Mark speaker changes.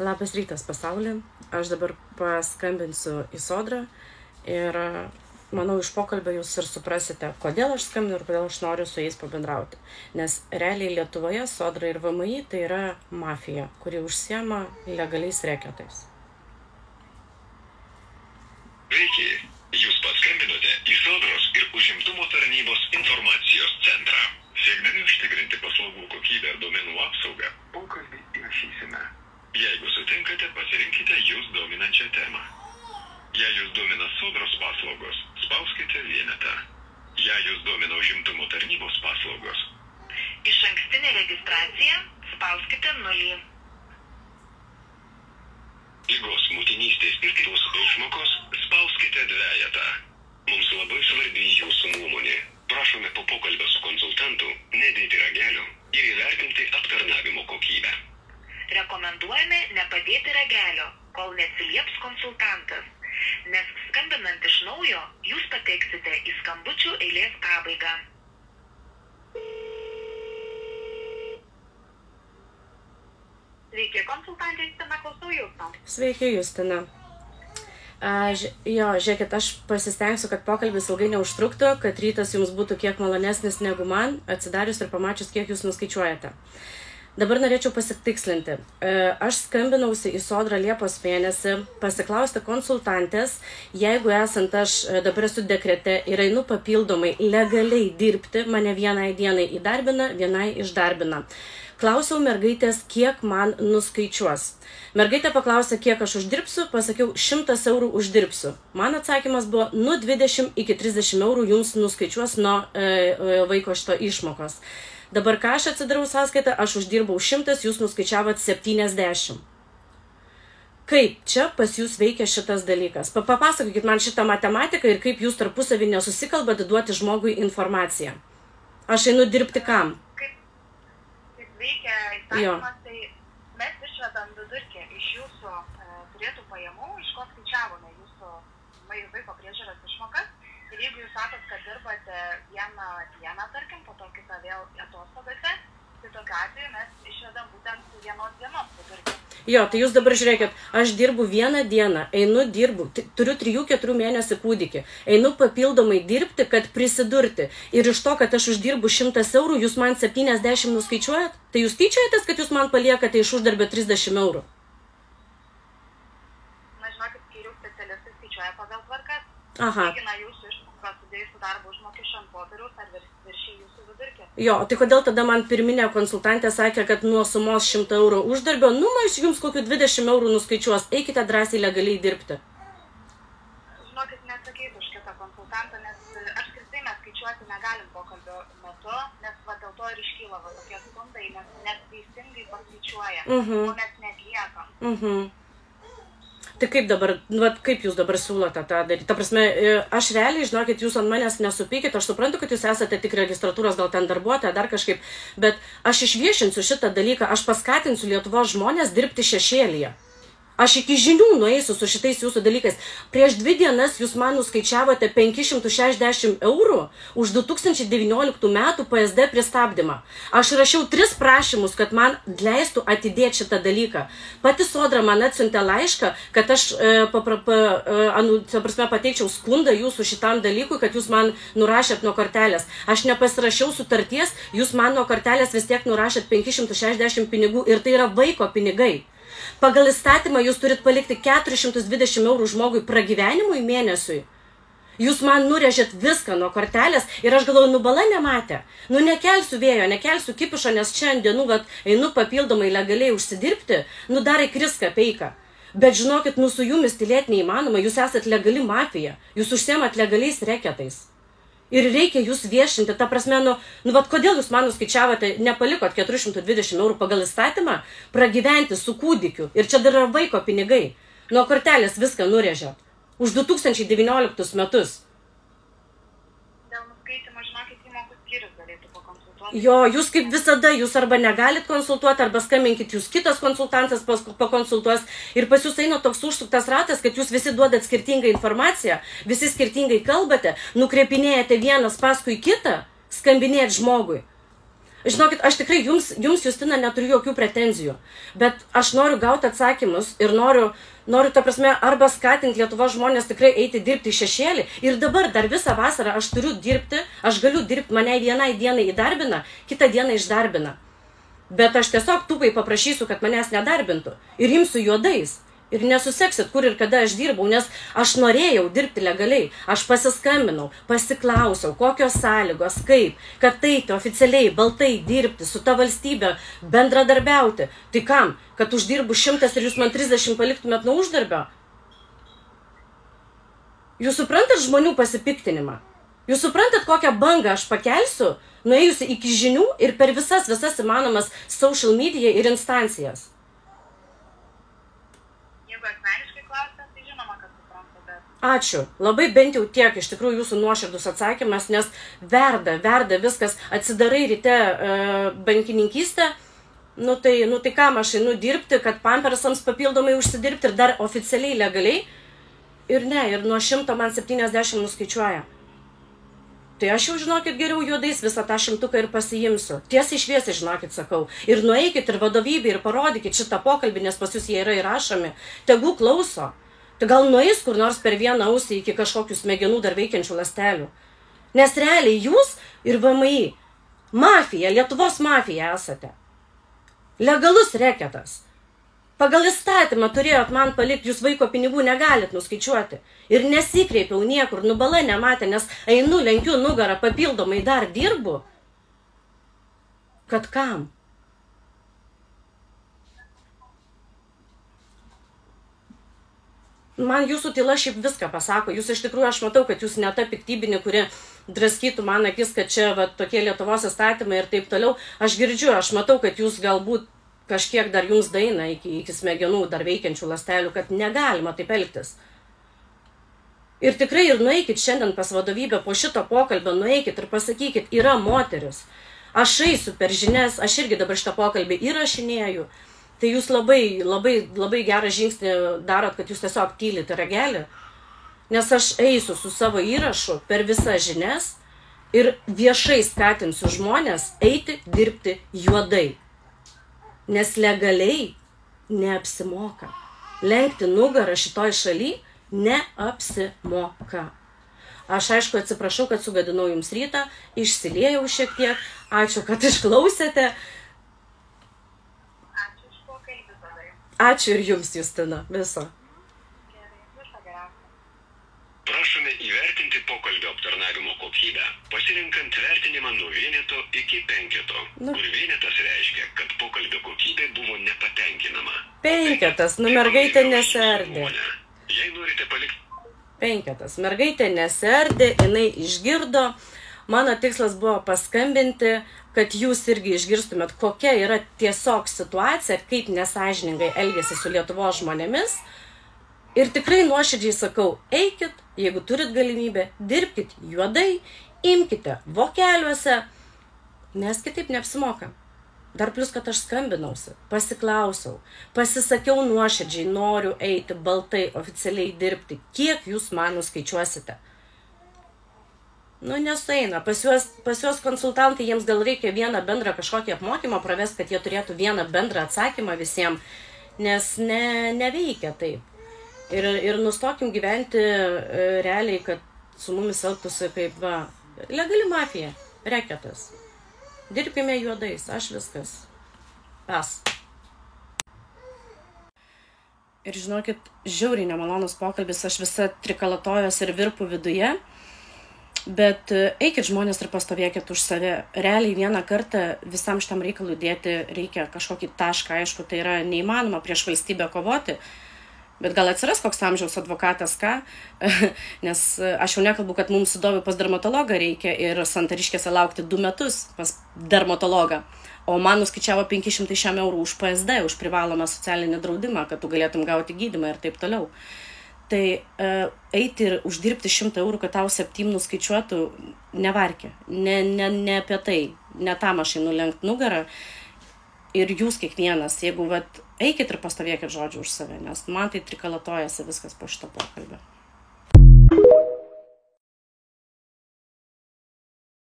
Speaker 1: Labas rytas, pasaulį. Aš dabar paskambinsiu į Sodrą ir manau, iš pokalbio jūs ir suprasite, kodėl aš skambinu ir kodėl aš noriu su jais pabendrauti. Nes realiai Lietuvoje Sodra ir VMI tai yra mafija, kuri užsiema legaliais reketais.
Speaker 2: Sveiki, jūs paskambinote į Sodros ir užimtumo tarnybos informacijos centrą. Siekdami užtikrinti paslaugų kokybę ir duomenų apsaugą, pokalbį įrašysime. Jeigu sutinkate, pasirinkite jūs dominančią temą. Jei jūs domina Sodros paslaugos, spauskite vienetą. Jei jūs domina užimtumo tarnybos paslaugos,
Speaker 3: Išankstinė registracija, spauskite 0.
Speaker 2: Ligos, motinystės ir kitos išmokos, spauskite 2. Mums labai svarbi jūsų nuomonė. Prašome po pokalbio su konsultantu nedėti ragelio ir įvertinti aptarnavimo kokybę.
Speaker 3: Rekomenduojame nepadėti ragelio, kol neatsilieps konsultantas, nes skambinant iš naujo, jūs pateksite į skambučių eilės pabaigą. Sveiki, konsultantė Justina, klausau jūsų.
Speaker 1: Sveiki, Justina. Žiūrėkit, aš pasistengsiu, kad pokalbis ilgai neužtruktų, kad rytas jums būtų kiek malonesnis negu man, atsidarius ir pamačius, kiek jūs nuskaičiuojate. Dabar norėčiau pasitikslinti. Aš skambinausi į Sodrą Liepos mėnesį, pasiklausti konsultantės, jeigu esant aš dabar esu dekrete ir einu papildomai legaliai dirbti, mane vienai dienai įdarbina, vienai išdarbina. Klausiau mergaitės, kiek man nuskaičiuos. Mergaitė paklausė, kiek aš uždirbsiu, pasakiau 100 eurų uždirbsiu. Man atsakymas buvo, nuo 20 iki 30 eurų jums nuskaičiuos nuo vaiko šito išmokos. Dabar ką aš atsidarau sąskaitą, aš uždirbau 100, jūs nuskaičiavot 70. Kaip čia pas jūs veikia šitas dalykas? Papasakokit man šitą matematiką ir kaip jūs tarpusavį nesusikalbat duoti žmogui informaciją. Aš einu dirbti kam?
Speaker 3: Veikia įstatymas, tai mes išvedam vidurkį iš jūsų turėtų pajamų, iš ko skaičiavome jūsų vaiko priežiūros išmokas. Ir jeigu jūs sakot, kad dirbate vieną dieną, tarkim, po to kitą vėl atostogose, tai tokiu atveju mes išvedam būtent vienos dienos vidurkį.
Speaker 1: Jo, tai jūs dabar žiūrėkit, aš dirbu vieną dieną, dirbu, turiu 3-4 mėnesių kūdikį, einu papildomai dirbti, kad prisidurti. Ir iš to, kad aš uždirbu 100 eurų, jūs man 70 nuskaičiuojat? Tai jūs tyčiojatės, kad jūs man paliekate iš uždarbio 30 eurų?
Speaker 3: Na, žinokit, skyrių specialistai skaičiuoja pagal tvarkas.
Speaker 1: Aha.
Speaker 3: Lygina jūsų išmoką sudėjus darbo užmokesčio ant popieriaus ar viršija jūsų vidurkį.
Speaker 1: Jo, tai kodėl tada man pirminė konsultantė sakė, kad nuo sumos 100 eurų uždarbio, aš jums kokių 20 eurų nuskaičiuos, eikite drąsiai legaliai dirbti.
Speaker 3: Žinokit, nesakysiu už kitą konsultantą, nes apskritai mes skaičiuoti negalim pokalbio metu, nes va dėl to ir iškyla va tokie skundai, nes neteisingai paskaičiuoja, o mes neatliekam.
Speaker 1: Tai kaip dabar, kaip jūs dabar siūlote tą daryti? Ta prasme, aš realiai, žinokit, jūs ant manęs nesupykit, aš suprantu, kad jūs esate tik registratūros, gal ten darbuotoja, dar kažkaip, bet aš išviešinsiu šitą dalyką, aš paskatinsiu Lietuvos žmonės dirbti šešėlyje. Aš iki žinių nueisiu su šitais jūsų dalykais. Prieš 2 dienas jūs man nuskaičiavote 560 eurų už 2019 metų PSD pristabdymą. Aš rašiau 3 prašymus, kad man leistų atidėti šitą dalyką. Pati Sodra man atsiuntė laišką, kad aš pateikčiau skundą jūsų šitam dalykui, kad jūs man nurašėt nuo kortelės. Aš nepasirašiau sutarties, jūs man nuo kortelės vis tiek nurašėt 560 pinigų ir tai yra vaiko pinigai. Pagal įstatymą jūs turit palikti 420 eurų žmogui pragyvenimui mėnesiui. Jūs man nurėžėt viską nuo kortelės ir aš galvoju, bala nematė. Nekelsiu vėjo, nekelsiu kipišo, nes čia ant dienų einu papildomai legaliai užsidirbti, dar įkris kapeiką. Bet žinokit, su jumis tylėti neįmanoma, jūs esat legali mafija, jūs užsiemat legaliais reketais. Ir reikia jūs viešinti, ta prasme, kodėl jūs man nuskaičiavote, nepalikot 420 eurų pagal įstatymą, pragyventi su kūdikiu. Ir čia dar yra vaiko pinigai. Nuo kortelės viską nurėžėt. Už 2019 metus.
Speaker 3: Dėl nuskaitimo, žinokit, įmokų skyrius galėtų pakonsultuoti.
Speaker 1: Jo, jūs kaip visada, jūs arba negalit konsultuoti, arba skambinkit, jūs kitas konsultantas pakonsultuos. Ir pas jūs eina toks užsuktas ratas, kad jūs visi duodat skirtingą informaciją, visi skirtingai kalbate, nukreipinėjate vienas paskui kitą, skambinėjat žmogui. Žinokit, aš tikrai jums Justina, neturiu jokių pretenzijų, bet aš noriu gauti atsakymus ir noriu, ta prasme, arba skatinti Lietuvos žmonės tikrai eiti dirbti į šešėlį. Ir dabar dar visą vasarą aš turiu dirbti, aš galiu dirbti, mane vienai dienai įdarbina, kitą dieną išdarbina. Bet aš tiesiog tūpai paprašysiu, kad manęs nedarbintų ir imsiu juodais. Ir nesuseksit, kur ir kada aš dirbau, nes aš norėjau dirbti legaliai. Aš pasiskambinau, pasiklausiau, kokios sąlygos, kaip, kad eiti oficialiai, baltai dirbti, su ta valstybė, bendradarbiauti. Tai kam? Kad uždirbu 100 ir jūs man 30 paliktumėt nuo uždarbio? Jūs suprantat žmonių pasipiktinimą? Jūs suprantat, kokią bangą aš pakelsiu, nuėjusi iki žinių ir per visas įmanomas social media ir instancijas?
Speaker 3: Asmeniškai klausant, tai žinoma, kad suprantu, bet...
Speaker 1: Ačiū. Labai bent jau tiek iš tikrųjų jūsų nuoširdus atsakymas, nes verda viskas, atsidarai ryte bankininkystę, nu tai kam aš einu dirbti, kad pampersams papildomai užsidirbti ir dar oficialiai, legaliai, ir nuo 100 man 70 nuskaičiuoja. Tai aš jau, žinokit, geriau juodais visą tą 100 ir pasiimsiu. Tiesiai šviesiai, žinokit, sakau. Ir nueikit ir vadovybė ir parodykit šitą pokalbį, nes pas jūs jie yra įrašomi. Tegu klauso. Tai gal nueis kur nors per vieną ausį iki kažkokių smegenų dar veikiančių ląstelių. Nes realiai jūs ir VMI, mafija, Lietuvos mafija esate. Legalus reketas. Pagal įstatymą turėjot man palikti, jūs vaiko pinigų negalit nuskaičiuoti. Ir nesikreipiau niekur, nubala nematė, nes einu, lenkiu nugarą, papildomai dar dirbu. Kad kam? Man jūsų tyla šiaip viską pasako. Jūs iš tikrųjų, aš matau, kad jūs ne ta piktybinė, kuri draskytų man akis, kad čia tokie Lietuvos įstatymai ir taip toliau. Aš girdžiu, aš matau, kad jūs galbūt kažkiek dar jums daina iki smegenų dar veikiančių ląstelių, kad negalima taip elgtis. Ir tikrai ir nueikit šiandien pas vadovybę po šito pokalbio, nueikit ir pasakykit, yra moteris. Aš eisiu per žinias, aš irgi dabar šitą pokalbį įrašinėju. Tai jūs labai gerą žingsnį darot, kad jūs tiesiog tylit ragelį. Nes aš eisiu su savo įrašu per visas žinias ir viešai skatinsiu žmonės eiti dirbti juodai. Nes legaliai neapsimoka. Lenkti nugarą šitoj šaly neapsimoka. Aš aišku atsiprašau, kad sugadinau jums rytą, išsiliejau šiek tiek. Ačiū, kad išklausėte.
Speaker 3: Ačiū už pokalbį, tada.
Speaker 1: Ačiū ir jums, Justina. Viso.
Speaker 2: Prašome įvertinti pokalbio aptarnavimo kokybę, pasirinkant vertinimą nuo vieneto iki 5, kur vienetas reiškia, kad pokalbio kokybė buvo nepatenkinama.
Speaker 1: 5, mergaitė neserdė.
Speaker 2: Jei norite palikti...
Speaker 1: 5, mergaitė neserdė, jinai išgirdo. Mano tikslas buvo paskambinti, kad jūs irgi išgirstumėt, kokia yra tiesiog situacija, kaip nesąžiningai elgiasi su Lietuvos žmonėmis. Ir tikrai nuoširdžiai sakau, eikit, jeigu turit galimybę, dirbkit juodai, imkite vokeliuose, nes kitaip neapsimoka. Dar plus, kad aš skambinausi, pasiklausiau, pasisakiau nuoširdžiai, noriu eiti baltai, oficialiai dirbti, kiek jūs man nuskaičiuosite. Nu, nesueina, pas juos konsultantai, jiems gal reikia vieną bendrą kažkokį apmokymą pravesti, kad jie turėtų vieną bendrą atsakymą visiems, nes neveikia taip. Ir nustokim gyventi realiai, kad su mumis elgtųsi kaip legali mafija, reketas. Dirbkime juodais, aš viskas. Ir žinokit, žiauriai nemalonus pokalbis, aš visa trikalatojos ir virpų viduje, bet eikit žmonės ir pastovėkit už save. Realiai vieną kartą visam šitam reikalui dėti reikia kažkokį tašką, aišku, tai yra neįmanoma prieš valstybę kovoti, bet gal atsiras koks amžiaus advokatas, ką? Nes aš jau nekalbu, kad mums sudovi pas dermatologą reikia ir Santariškėse laukti 2 metus pas dermatologą. O man nuskaičiavo 500 eurų už PSD, už privalomą socialinį draudimą, kad tu galėtum gauti gydymą ir taip toliau. Tai eiti ir uždirbti 100 eurų, kad tau 7 nuskaičiuotų, nevarkė. Ne apie tai. Ne tam aš einu lenkt nugarą. Ir jūs kiekvienas, jeigu eikit ir pastovėkit žodžiu už save, nes man tai trikalatojasi viskas po šito pokalbio.